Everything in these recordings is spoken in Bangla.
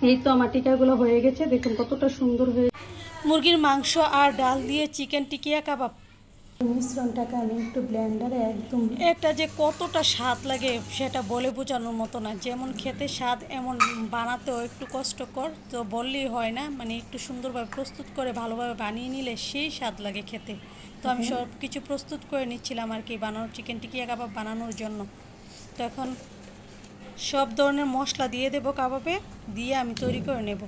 এই তো আমার টিকাগুলো হয়ে গেছে, দেখুন কতটা সুন্দর হয়ে। মুরগির মাংস আর ডাল দিয়ে চিকেন টিকিয়া কাবাব, মিশ্রণটাকে আমি একটু ব্লেন্ডারে একদম। এটা যে কতটা স্বাদ লাগে সেটা বলে বোঝানোর মতো না। যেমন খেতে স্বাদ, এমন বানাতেও একটু কষ্টকর, তো বললেই হয় না। মানে একটু সুন্দরভাবে প্রস্তুত করে ভালোভাবে বানিয়ে নিলে সেই স্বাদ লাগে খেতে। তো আমি সব কিছু প্রস্তুত করে নিচ্ছিলাম আর কি, বানানোর চিকেন টিকিয়া কাবাব বানানোর জন্য। তো এখন সব ধরনের মশলা দিয়ে দেবো কাবাবে, দিয়ে আমি তৈরি করে নেব।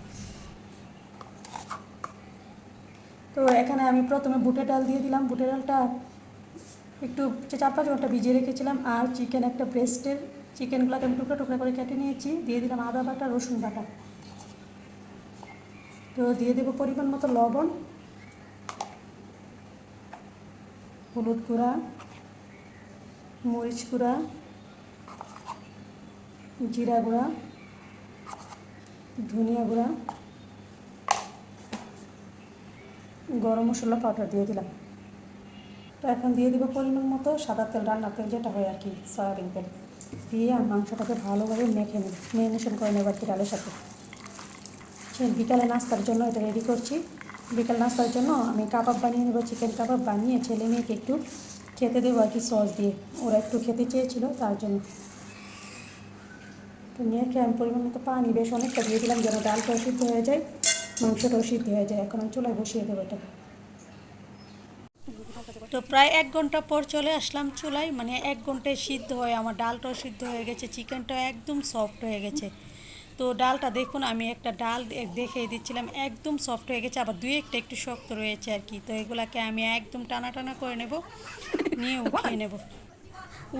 তো এখানে আমি প্রথমে বুটের ডাল দিয়ে দিলাম। বুটের ডালটা একটু 4-5 ঘন্টা ভিজিয়ে রেখেছিলাম। আর চিকেন, একটা ব্রেস্টের চিকেনগুলোকে আমি টুকরা টুকরা করে কেটে নিয়েছি। দিয়ে দিলাম আদা বাটা, রসুন বাটা। তো দিয়ে দেবো পরিমাণ মতো লবণ, হলুদ গুঁড়া, মরিচ গুঁড়া, জিরা গুঁড়া, ধনিয়া গুঁড়া, গরম মশলা পাউডার দিয়ে দিলাম। তো এখন দিয়ে দেবো পরিমাণ মতো সাদা তেল, রান্নার তেল যেটা হয় আর কি, সয়াবিন তেল। দিয়ে আর মাংসটাকে ভালোভাবে মেখে নেব, ম্যারিনেশন করে নেব আর কি ডালের সাথে। বিকালে নাস্তার জন্য এটা রেডি করছি। বিকাল নাস্তার জন্য আমি কাবাব বানিয়ে নেব, চিকেন কাবাব বানিয়ে ছেলে মেয়েকে একটু খেতে দেবো আর কি, সস দিয়ে। ওরা একটু খেতে চেয়েছিল, তার জন্য। তো মেয়েকে আমি পরিমাণ মতো পানি বেশ অনেকটা দিয়ে দিলাম, যেন ডালটাও সিদ্ধ হয়ে যায়, মাংসটাও সিদ্ধ হয়ে যায়। এখন আমি চুলায় বসিয়ে দেবো এটাকে। তো প্রায় 1 ঘন্টা পর চলে আসলাম চুলায়। মানে 1 ঘন্টায় সিদ্ধ হয়ে আমার ডালটাও সিদ্ধ হয়ে গেছে, চিকেনটাও একদম সফট হয়ে গেছে। তো ডালটা দেখুন, আমি একটা ডাল দেখিয়ে দিচ্ছিলাম, একদম সফট হয়ে গেছে। আবার দুই একটা একটু শক্ত রয়েছে আর কি। তো এগুলাকে আমি একদম টানা টানা করে নেব, নিয়ে উঠিয়ে নেব।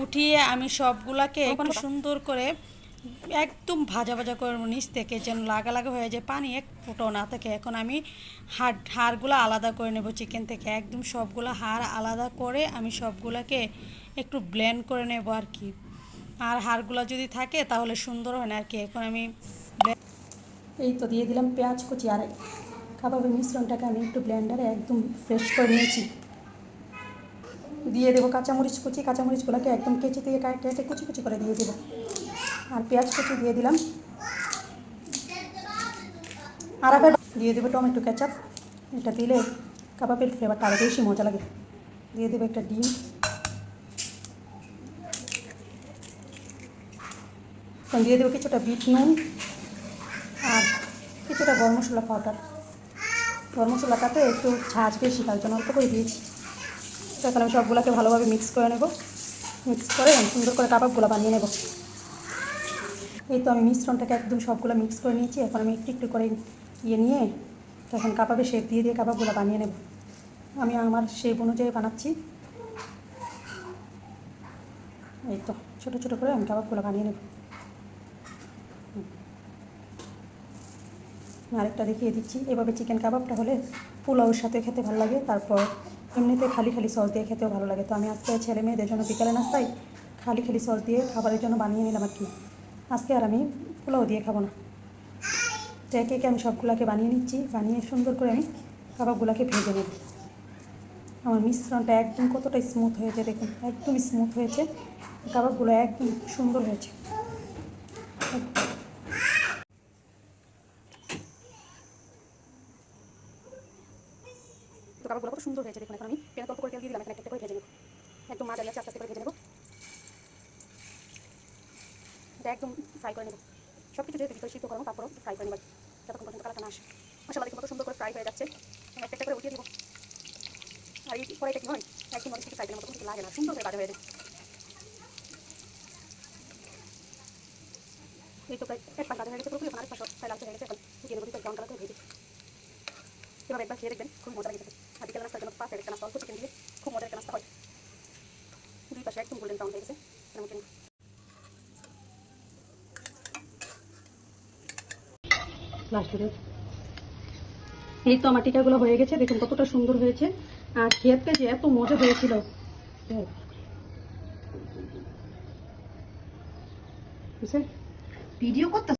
উঠিয়ে আমি সবগুলাকে একটু সুন্দর করে একদম ভাজা ভাজা করে নিচ থেকে, যেন লাগা লাগা হয়ে যায়, পানি এক ফুটও না থাকে। এখন আমি হাড়গুলো আলাদা করে নেব চিকেন থেকে। একদম সবগুলো হাড় আলাদা করে আমি সবগুলোকে একটু ব্লেন্ড করে নেব আর কি। আর হাড়গুলো যদি থাকে তাহলে সুন্দর হয় না আর কি। এখন আমি এই তো দিয়ে দিলাম পেঁয়াজ কুচি। আর কাবাবের মিশ্রণটাকে আমি একটু ব্লেন্ডারে একদম ফ্রেশ করে নিয়েছি। দিয়ে দেবো কাঁচামরিচ কুচি। কাঁচামরিচগুলোকে একদম কেচি দিয়ে কেটে কুচি কুচি করে দিয়ে দেবো। আর পেঁয়াজ কুচি দিয়ে দিলাম। আর আবার দিয়ে দেবো টমেটো কেচাপ। এটা দিলে কাবাবের ফ্লেভারটা আরও বেশি মজা লাগে। দিয়ে দেবো একটা ডিম। এখন দিয়ে দেবো কিছুটা বিট নুন আর কিছুটা গরম মশলা পাউডার। গরম মশলাটাতে একটু ঝাঁঝ বেশি, তার জন্য অল্প করে দিয়েছি। এখন আমি সবগুলোকে ভালোভাবে মিক্স করে নেব। মিক্স করে আমি সুন্দর করে কাবাবগুলো বানিয়ে নেব। এই তো আমি মিশ্রণটাকে একদম সবগুলো মিক্স করে নিয়েছি। এখন আমি একটু একটু করে নিয়ে তখন কাবাবে শেপ দিয়ে দিয়ে কাবাবগুলো বানিয়ে নেব। আমি আমার শেপ অনুযায়ী বানাচ্ছি। এই তো ছোটো ছোটো করে আমি কাবাবগুলো বানিয়ে নেব। আরেকটা দেখিয়ে দিচ্ছি। এভাবে চিকেন কাবাবটা হলে পোলাওর সাথে খেতে ভালো লাগে, তারপর এমনিতে খালি খালি সস দিয়ে খেতেও ভালো লাগে। তো আমি আজকে ছেলে মেয়েদের জন্য বিকেলে নাস্তায় খালি খালি সস দিয়ে খাবারের জন্য বানিয়ে নিলাম আর কি। আজকে আর আমি পোলাও দিয়ে খাবো না। তো একে একে আমি সবগুলোকে বানিয়ে নিচ্ছি। বানিয়ে সুন্দর করে আমি কাবাবগুলোকে ভেজে নেব। আমার মিশ্রণটা একদম কতটা স্মুথ হয়েছে দেখুন, একদম স্মুথ হয়েছে। কাবাবগুলো একদম সুন্দর হয়েছে। তো কাবাবগুলো কত সুন্দর হয়েছে দেখুন। এখন আমি পেঁয়াজ অল্প করে তেল দিয়ে দিলাম। এখন একটা করে ভেজে নেব, একদম মাঝারি আছে, আস্তে আস্তে করে ভেজে নেব। এটা একদম ফ্রাই করে নেব। সব কিছু যেহেতু ভিতরে সিদ্ধ করবো, তারপরও ফ্রাই করে নেব যতক্ষণ পর্যন্ত কালারটা না আসে। মশলা দেখুন কত সুন্দর করে ফ্রাই হয়ে যাচ্ছে। আমি একটা করে উঠিয়ে দেবো। আর এই কড়াইটা কি হয়, একদম অনেক কিছু ফ্রাই করার মতো কিছু লাগে না, সুন্দর করে ভাজা হয়ে যায়। এই তো প্রায় এক পাশ ভাজা হয়ে গেছে পুরোপুরি। এখন আরেক পাশ প্রায় লাল হয়ে গেছে। এখন উঠিয়ে নেব, ব্রাউন কালার করে ভেজে। এভাবে একবার খেয়ে দেখবেন, খুব মজা লেগেছে। আর বিকেল নাস্তার জন্য পারফেক্ট একটা নাস্তা, অল্প চিকেন দিয়ে খুব মজার একটা নাস্তা হয়। দুই পাশে একদম গোল্ডেন ব্রাউন হয়ে গেছে। এই তো আমার টিকাগুলো হয়ে গেছে, দেখুন কতটা সুন্দর হয়েছে। আর খেতে যে এত মজা হয়েছিল। ভিডিও করতে